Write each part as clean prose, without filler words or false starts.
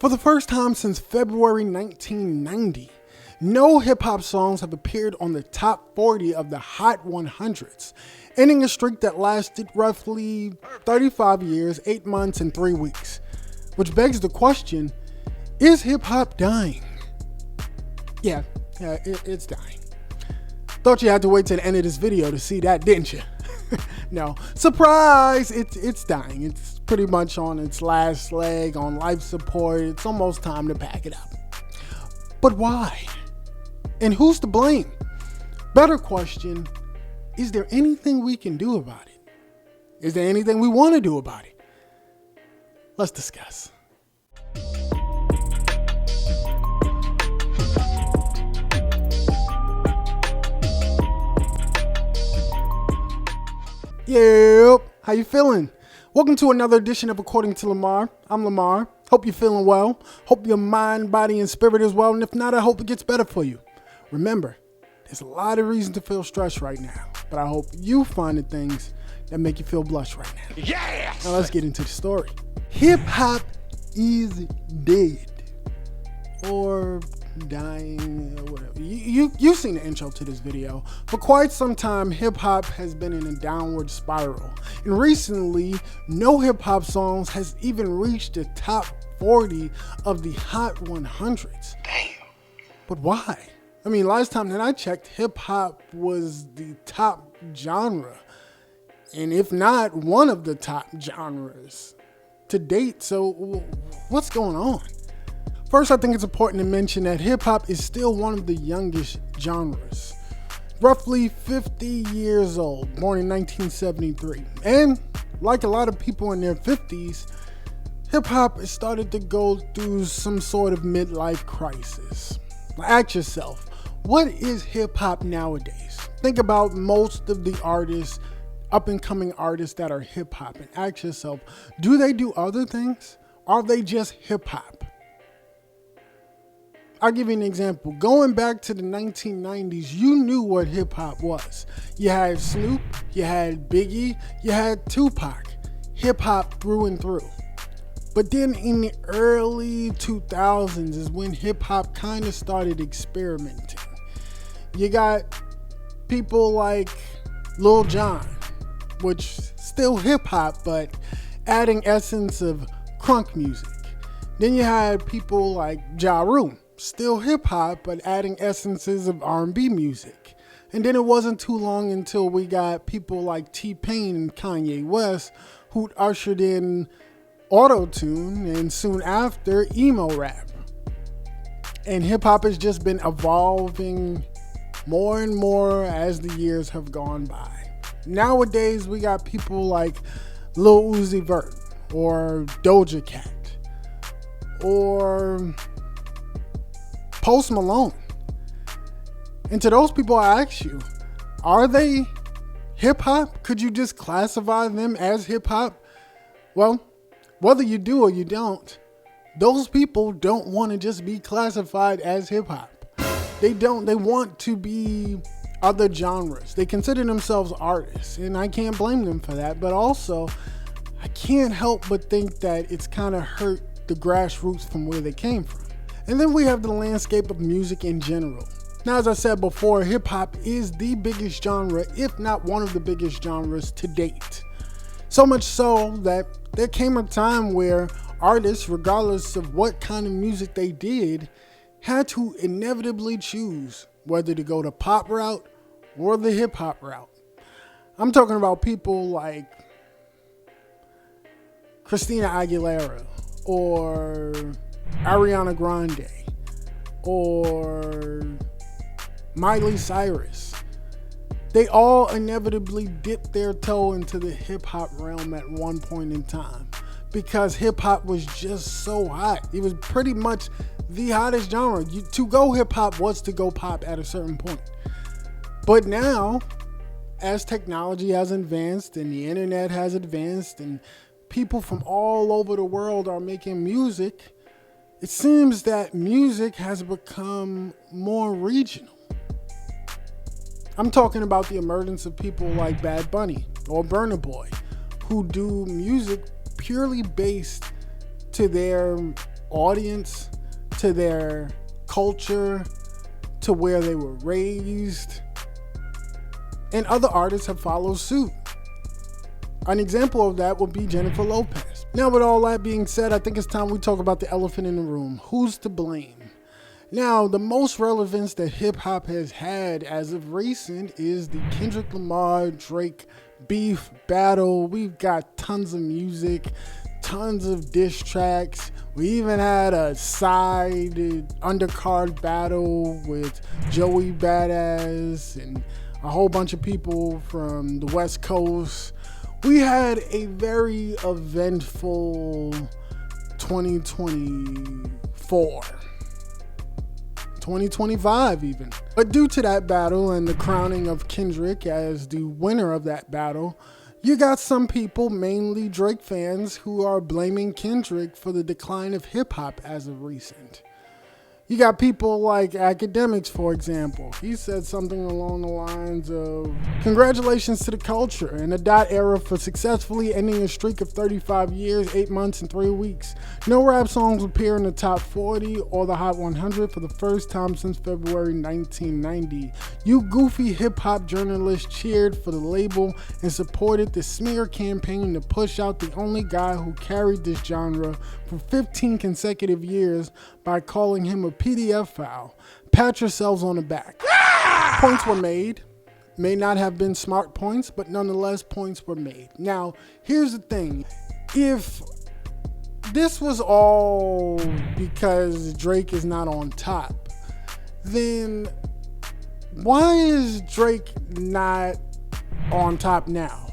For the first time since February 1990, no hip-hop songs have appeared on the top 40 of the Hot 100s, ending a streak that lasted roughly 35 years, 8 months, and 3 weeks. Which begs the question, is hip-hop dying? Yeah, it's dying. Thought you had to wait to the end of this video to see that, didn't you? No, surprise, it's dying. It's pretty much on its last leg, on life support. It's almost time to pack it up. But why? And who's to blame? Better question, is there anything we can do about it? Is there anything we want to do about it? Let's discuss. Yep, how you feeling? Welcome to another edition of According to Lamar. I'm Lamar. Hope you're feeling well. Hope your mind, body, and spirit is well. And if not, I hope it gets better for you. Remember, there's a lot of reason to feel stressed right now, but I hope you find the things that make you feel blessed right now. Yes! Now let's get into the story. Hip hop is dead. Or dying, or whatever. You've seen the intro to this video. For quite some time, hip-hop has been in a downward spiral. And recently, no hip-hop songs has even reached the top 40 of the Hot 100s. Damn. But why? I mean, last time that I checked, hip-hop was the top genre. And if not, one of the top genres to date. So what's going on? First, I think it's important to mention that hip-hop is still one of the youngest genres. Roughly 50 years old, born in 1973. And like a lot of people in their 50s, hip-hop has started to go through some sort of midlife crisis. Ask yourself, what is hip-hop nowadays? Think about most of the artists, up-and-coming artists that are hip-hop, and ask yourself, do they do other things? Are they just hip-hop? I'll give you an example. Going back to the 1990s, you knew what hip hop was. You had Snoop, you had Biggie, you had Tupac. Hip hop through and through. But then in the early 2000s is when hip hop kind of started experimenting. You got people like Lil Jon, which still hip hop, but adding essence of crunk music. Then you had people like Ja Rule. Still hip-hop, but adding essences of R&B music. And then it wasn't too long until we got people like T-Pain and Kanye West who ushered in auto-tune and soon after emo rap. And hip-hop has just been evolving more and more as the years have gone by. Nowadays we got people like Lil Uzi Vert or Doja Cat or Post Malone. And to those people, I ask you, are they hip-hop? Could you just classify them as hip-hop? Well, whether you do or you don't, those people don't want to just be classified as hip-hop. They want to be other genres. They consider themselves artists, and I can't blame them for that. But also, I can't help but think that it's kind of hurt the grassroots from where they came from. And then we have the landscape of music in general. Now, as I said before, hip-hop is the biggest genre, if not one of the biggest genres to date. So much so that there came a time where artists, regardless of what kind of music they did, had to inevitably choose whether to go the pop route or the hip-hop route. I'm talking about people like Christina Aguilera or Ariana Grande or Miley Cyrus. They all inevitably dipped their toe into the hip-hop realm at one point in time because hip-hop was just so hot. It was pretty much the hottest genre. To go hip-hop was to go pop at a certain point. But now, as technology has advanced and the internet has advanced and people from all over the world are making music, it seems that music has become more regional. I'm talking about the emergence of people like Bad Bunny or Burna Boy, who do music purely based to their audience, to their culture, to where they were raised. And other artists have followed suit. An example of that would be Jennifer Lopez. Now, with all that being said, I think it's time we talk about the elephant in the room. Who's to blame? Now, the most relevance that hip-hop has had as of recent is the Kendrick Lamar-Drake beef battle. We've got tons of music, tons of diss tracks. We even had a side undercard battle with Joey Badass and a whole bunch of people from the West Coast. We had a very eventful 2024. 2025 even. But due to that battle and the crowning of Kendrick as the winner of that battle, you got some people, mainly Drake fans, who are blaming Kendrick for the decline of hip-hop as of recent. You got people like Academics, for example. He said something along the lines of, "Congratulations to the culture and the dot era for successfully ending a streak of 35 years, 8 months, and 3 weeks. No rap songs appear in the top 40 or the Hot 100 for the first time since February 1990. You goofy hip-hop journalists cheered for the label and supported the smear campaign to push out the only guy who carried this genre for 15 consecutive years by calling him a PDF file. Pat yourselves on the back." Points were made. May not have been smart points, but nonetheless, points were made. Now, here's the thing. If this was all because Drake is not on top, then why is Drake not on top now?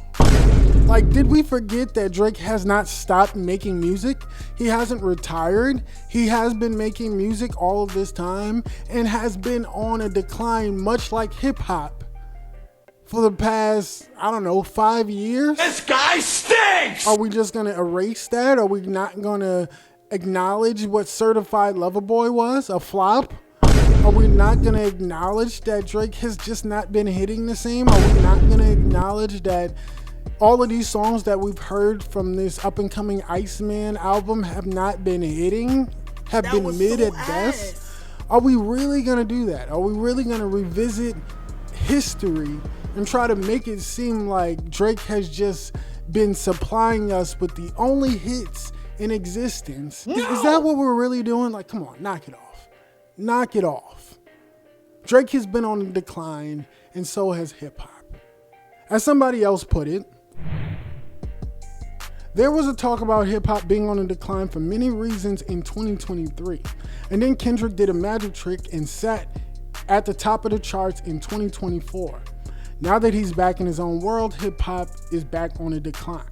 Like, did we forget that Drake has not stopped making music? He hasn't retired. He has been making music all of this time and has been on a decline, much like hip hop, for the past, 5 years. This guy stinks! Are we just gonna erase that? Are we not gonna acknowledge what Certified Lover Boy was? A flop? Are we not gonna acknowledge that Drake has just not been hitting the same? Are we not gonna acknowledge that all of these songs that we've heard from this up-and-coming Iceman album have not been hitting, have been mid at best? Are we really gonna do that? Are we really gonna revisit history and try to make it seem like Drake has just been supplying us with the only hits in existence? No. Is that what we're really doing? Like, come on, knock it off. Knock it off. Drake has been on the decline, and so has hip-hop. As somebody else put it, there was a talk about hip-hop being on a decline for many reasons in 2023. And then Kendrick did a magic trick and sat at the top of the charts in 2024. Now that he's back in his own world, hip-hop is back on a decline.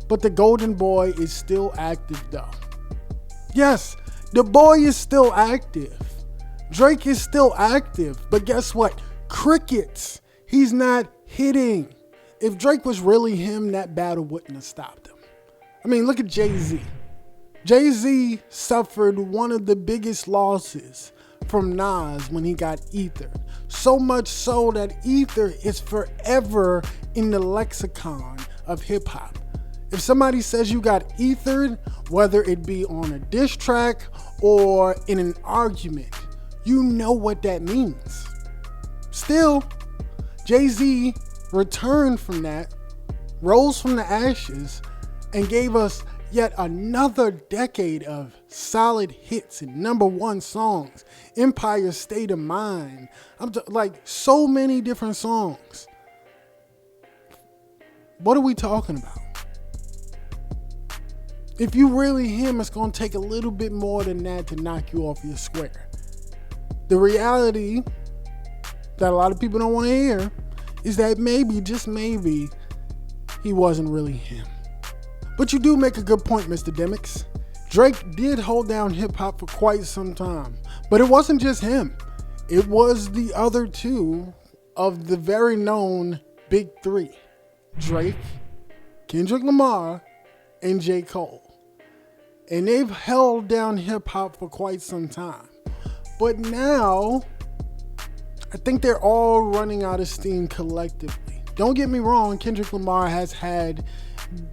But the golden boy is still active though. Yes, the boy is still active. Drake is still active. But guess what? Crickets. He's not hitting. If Drake was really him, that battle wouldn't have stopped him. I mean, look at Jay-Z. Jay-Z suffered one of the biggest losses from Nas when he got ethered. So much so that ether is forever in the lexicon of hip-hop. If somebody says you got ethered, whether it be on a diss track or in an argument, you know what that means. Still, Jay-Z returned from that, rose from the ashes, and gave us yet another decade of solid hits and number one songs. Empire State of Mind. Like so many different songs. What are we talking about? If you really him, it's going to take a little bit more than that to knock you off your square. The reality that a lot of people don't want to hear is that maybe, just maybe, he wasn't really him. But you do make a good point, Mr. Demix. Drake did hold down hip-hop for quite some time. But it wasn't just him. It was the other two of the very known Big Three. Drake, Kendrick Lamar, and J. Cole. And they've held down hip-hop for quite some time. But now, I think they're all running out of steam collectively. Don't get me wrong, Kendrick Lamar has had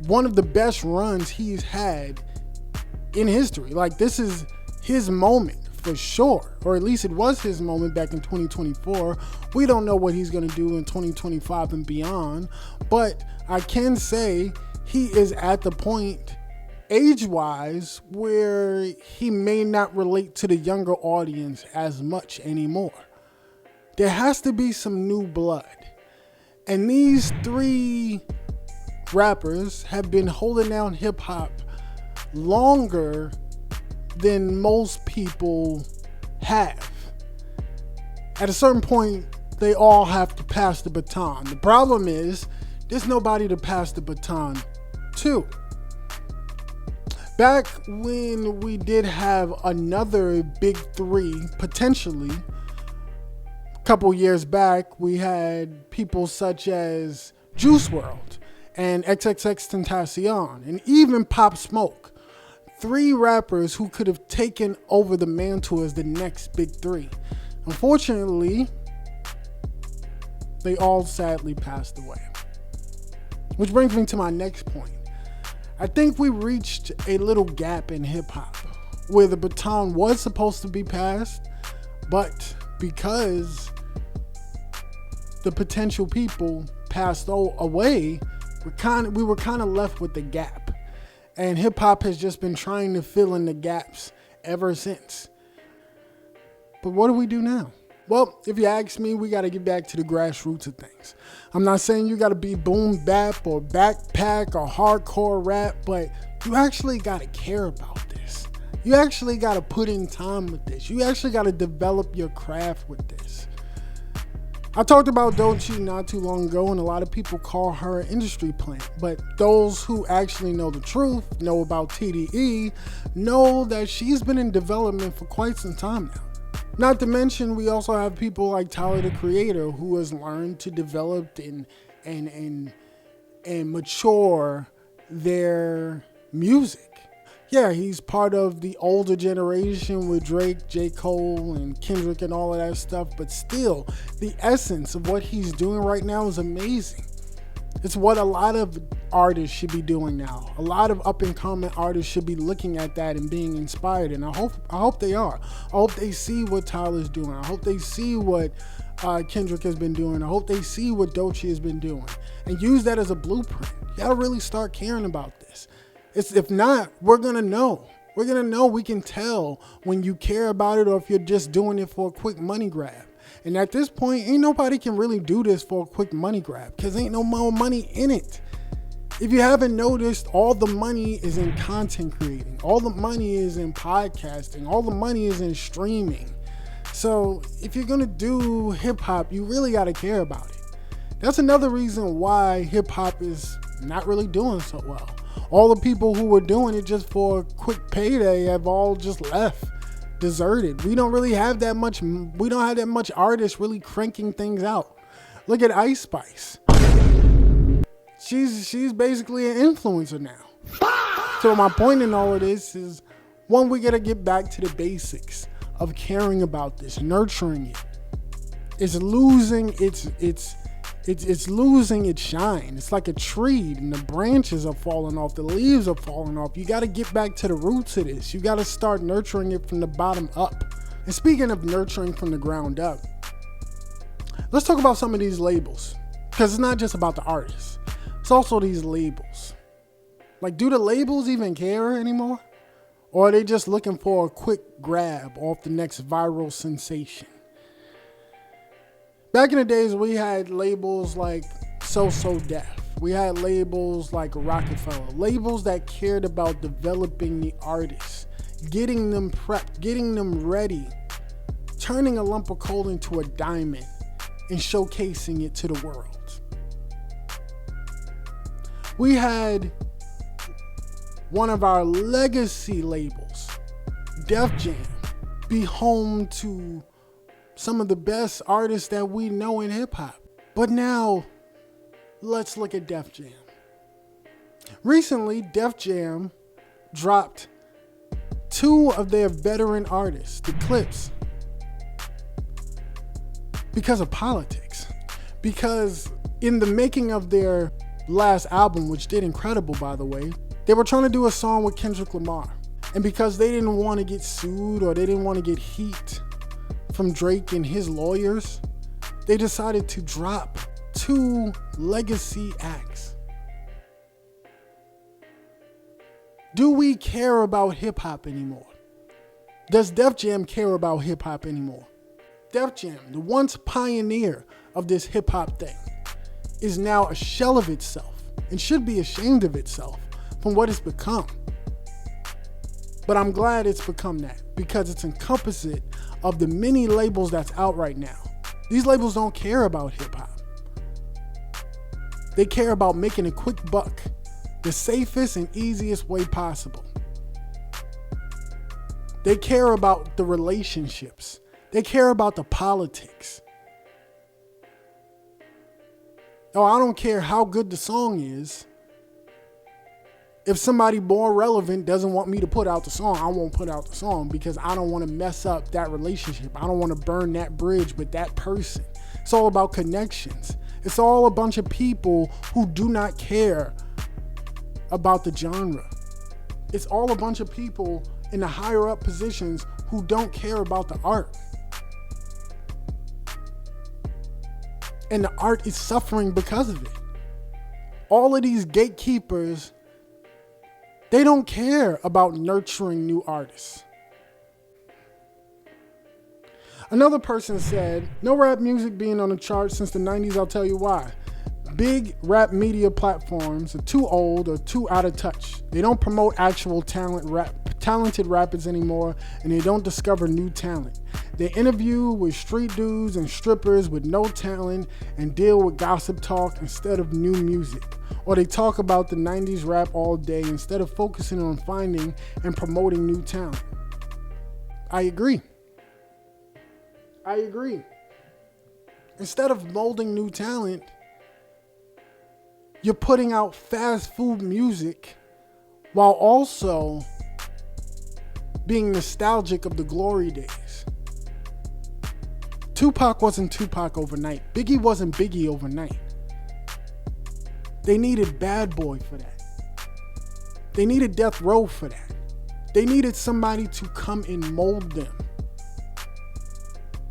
one of the best runs he's had in history. Like, this is his moment for sure, or at least it was his moment back in 2024. We don't know what he's going to do in 2025 and beyond, but I can say he is at the point age-wise where he may not relate to the younger audience as much anymore. There has to be some new blood. And these three rappers have been holding down hip-hop longer than most people have. At a certain point, they all have to pass the baton. The problem is, there's nobody to pass the baton to. Back when we did have another big three, potentially, a couple years back, we had people such as Juice WRLD and XXXTentacion and even Pop Smoke. Three rappers who could have taken over the mantle as the next big three. Unfortunately, they all sadly passed away. Which brings me to my next point. I think we reached a little gap in hip hop where the baton was supposed to be passed, but because the potential people passed away, we were kind of left with the gap. And hip hop has just been trying to fill in the gaps ever since. But what do we do now? Well, if you ask me, we got to get back to the grassroots of things. I'm not saying you got to be boom bap or backpack or hardcore rap, but you actually got to care about this. You actually got to put in time with this. You actually got to develop your craft with this. I talked about Doechii not too long ago, and a lot of people call her an industry plant. But those who actually know the truth, know about TDE, know that she's been in development for quite some time now. Not to mention, we also have people like Tyler, the Creator, who has learned to develop and mature their music. Yeah, he's part of the older generation with Drake, J. Cole, and Kendrick and all of that stuff, but still, the essence of what he's doing right now is amazing. It's what a lot of artists should be doing now. A lot of up-and-coming artists should be looking at that and being inspired, and I hope they are. I hope they see what Tyler's doing. I hope they see what Kendrick has been doing. I hope they see what Doechii has been doing and use that as a blueprint. You gotta really start caring about this. If not, we're gonna know. We're gonna know, we can tell when you care about it or if you're just doing it for a quick money grab. And at this point, ain't nobody can really do this for a quick money grab because ain't no more money in it. If you haven't noticed, all the money is in content creating. All the money is in podcasting. All the money is in streaming. So if you're gonna do hip hop, you really gotta care about it. That's another reason why hip hop is not really doing so well. All the people who were doing it just for a quick payday have all just left, deserted. We don't have that much artists really cranking things out. Look at Ice Spice. She's basically an influencer now. So my point in all of this is, one, we gotta get back to the basics of caring about this, nurturing it. It's losing it's losing its shine. It's like a tree and the branches are falling off, the leaves are falling off. You got to get back to the roots of this. You got to start nurturing it from the bottom up. And speaking of nurturing from the ground up, let's talk about some of these labels, because it's not just about the artists. It's also these labels. Like, do the labels even care anymore? Or are they just looking for a quick grab off the next viral sensation? Back in the days, we had labels like So Def. We had labels like Rockefeller. Labels that cared about developing the artists, getting them prepped, getting them ready, turning a lump of coal into a diamond, and showcasing it to the world. We had one of our legacy labels, Def Jam, be home to some of the best artists that we know in hip hop. But now, let's look at Def Jam. Recently, Def Jam dropped two of their veteran artists, the Clips, because of politics. Because in the making of their last album, which did incredible, by the way, they were trying to do a song with Kendrick Lamar. And because they didn't want to get sued or they didn't want to get heat from Drake and his lawyers, they decided to drop 2 legacy acts. Do we care about hip hop anymore? Does Def Jam care about hip hop anymore? Def Jam, the once pioneer of this hip hop thing, is now a shell of itself and should be ashamed of itself from what it's become. But I'm glad it's become that because it's encompassing of the many labels that's out right now. These labels don't care about hip hop. They care about making a quick buck the safest and easiest way possible. They care about the relationships. They care about the politics. Oh, I don't care how good the song is. If somebody more relevant doesn't want me to put out the song, I won't put out the song because I don't want to mess up that relationship. I don't want to burn that bridge with that person. It's all about connections. It's all a bunch of people who do not care about the genre. It's all a bunch of people in the higher up positions who don't care about the art. And the art is suffering because of it. All of these gatekeepers, they don't care about nurturing new artists. Another person said, no rap music being on the charts since the 90s, I'll tell you why. Big rap media platforms are too old or too out of touch. They don't promote actual talented rappers anymore, and they don't discover new talent. They interview with street dudes and strippers with no talent and deal with gossip talk instead of new music. Or they talk about the 90s rap all day instead of focusing on finding and promoting new talent. I agree. Instead of molding new talent, you're putting out fast food music while also being nostalgic of the glory days. Tupac wasn't Tupac overnight. Biggie wasn't Biggie overnight. They needed Bad Boy for that. They needed Death Row for that. They needed somebody to come and mold them.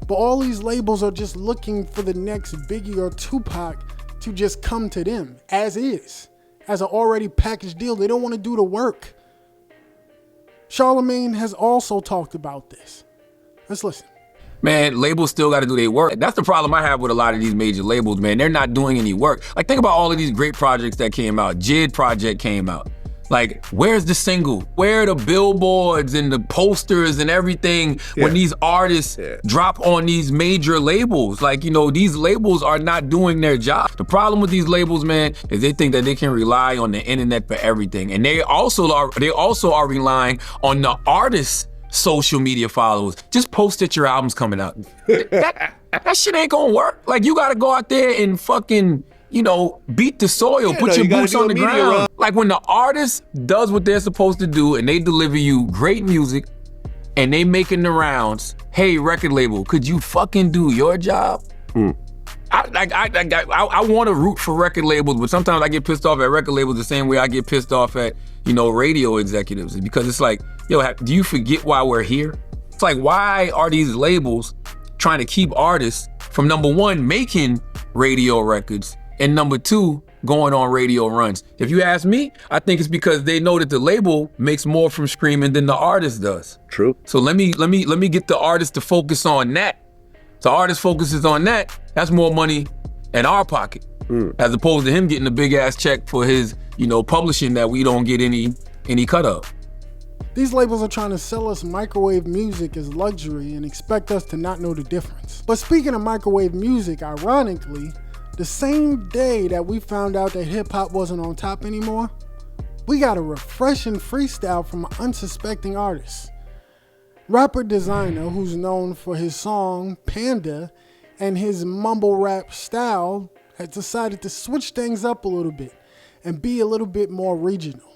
But all these labels are just looking for the next Biggie or Tupac to just come to them as is, as an already packaged deal. They don't want to do the work. Charlemagne has also talked about this. Let's listen. Man, labels still got to do their work. That's the problem I have with a lot of these major labels, man. They're not doing any work. Like, think about all of these great projects that came out. JID project came out. Like, where's the single? Where are the billboards and the posters and everything when these artists drop on these major labels? Like, you know, these labels are not doing their job. The problem with these labels, man, is they think that they can rely on the internet for everything. And they also are relying on the artists' social media followers. Just post that your album's coming out. That shit ain't gonna work. Like, you gotta go out there and fucking, you know, beat the soil, put your boots on the ground. Like, when the artist does what they're supposed to do and they deliver you great music and they making the rounds, hey, record label, could you fucking do your job? I want to root for record labels, but sometimes I get pissed off at record labels the same way I get pissed off at, you know, radio executives, because it's like, yo, do you forget why we're here? It's like, why are these labels trying to keep artists from, number one, making radio records, and number two, going on radio runs? If you ask me, I think it's because they know that the label makes more from streaming than the artist does. True. So let me get the artist to focus on that. So the artist focuses on that, that's more money in our pocket, as opposed to him getting a big ass check for his, you know, publishing that we don't get any cut of. These labels are trying to sell us microwave music as luxury and expect us to not know the difference. But speaking of microwave music, ironically, the same day that we found out that hip hop wasn't on top anymore, we got a refreshing freestyle from an unsuspecting artist. Rapper Designer, who's known for his song Panda and his mumble rap style, has decided to switch things up a little bit and be a little bit more regional.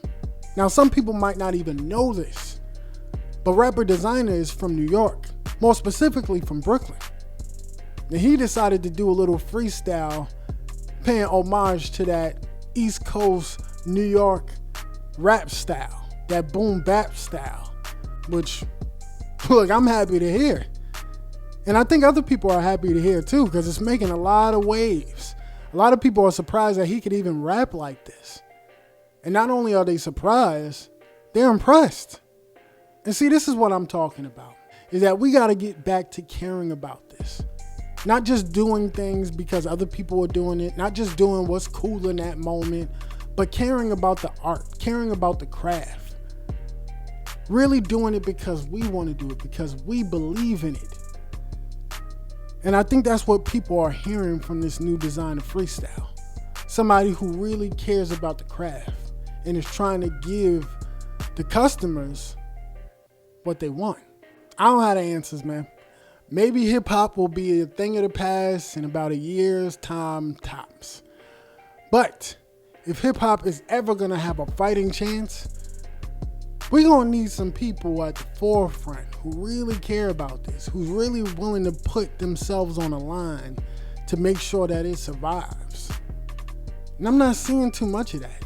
Now, some people might not even know this, but Rapper Designer is from New York, more specifically from Brooklyn. And he decided to do a little freestyle paying homage to that East Coast New York rap style, that boom bap style. which, look, I'm happy to hear. And I think other people are happy to hear too, because it's making a lot of waves. A lot of people are surprised that he could even rap like this. And not only are they surprised, they're impressed. And see, this is what I'm talking about, is that we got to get back to caring about this. Not just doing things because other people are doing it, not just doing what's cool in that moment, but caring about the art, caring about the craft. Really doing it because we want to do it, because we believe in it. And I think that's what people are hearing from this new design of freestyle. Somebody who really cares about the craft and is trying to give the customers what they want. I don't have the answers, man. Maybe hip hop will be a thing of the past in about a year's time tops. But if hip hop is ever gonna have a fighting chance, we're gonna need some people at the forefront who really care about this, who's really willing to put themselves on the line to make sure that it survives. And I'm not seeing too much of that.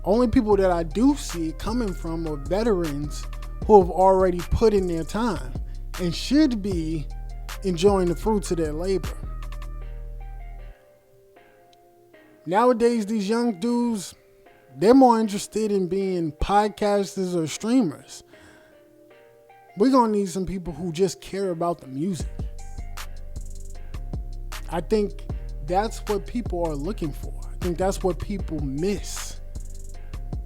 Only people that I do see coming from are veterans who have already put in their time and should be enjoying the fruits of their labor. Nowadays, these young dudes, they're more interested in being podcasters or streamers. We're going to need some people who just care about the music. I think that's what people are looking for. I think that's what people miss,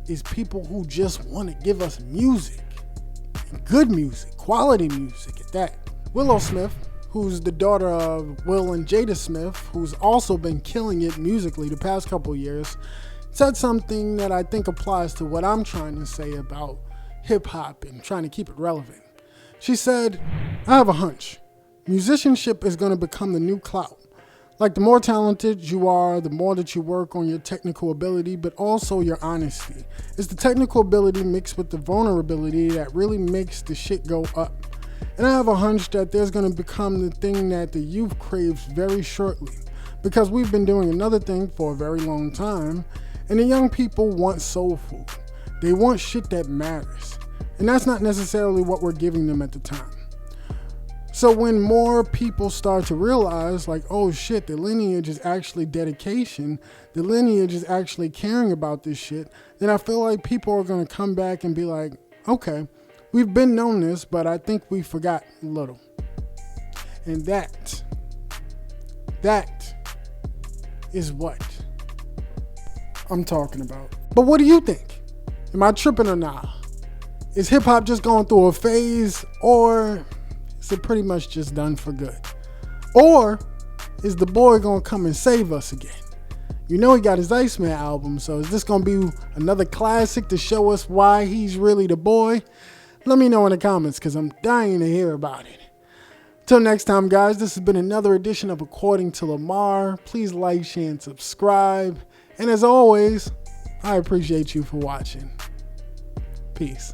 is people who just want to give us music. Good music, quality music at that. Willow Smith, who's the daughter of Will and Jada Smith, who's also been killing it musically the past couple years, said something that I think applies to what I'm trying to say about hip hop and trying to keep it relevant. She said, I have a hunch. Musicianship is going to become the new clout. Like, the more talented you are, the more that you work on your technical ability, but also your honesty. It's the technical ability mixed with the vulnerability that really makes the shit go up. And I have a hunch that there's going to become the thing that the youth craves very shortly, because we've been doing another thing for a very long time, and the young people want soul food. They want shit that matters. And that's not necessarily what we're giving them at the time. So when more people start to realize, like, oh shit, the lineage is actually dedication, the lineage is actually caring about this shit, then I feel like people are going to come back and be like, okay, we've been known this, but I think we forgot a little. And that is what I'm talking about. But what do you think? Am I tripping or not? Is hip hop just going through a phase, or is it pretty much just done for good? Or is the boy gonna come and save us again? You know he got his Iceman album, so is this gonna be another classic to show us why he's really the boy? Let me know in the comments, because I'm dying to hear about it. Till next time, guys, this has been another edition of According to Lamar. Please like, share, and subscribe. And as always, I appreciate you for watching. Peace.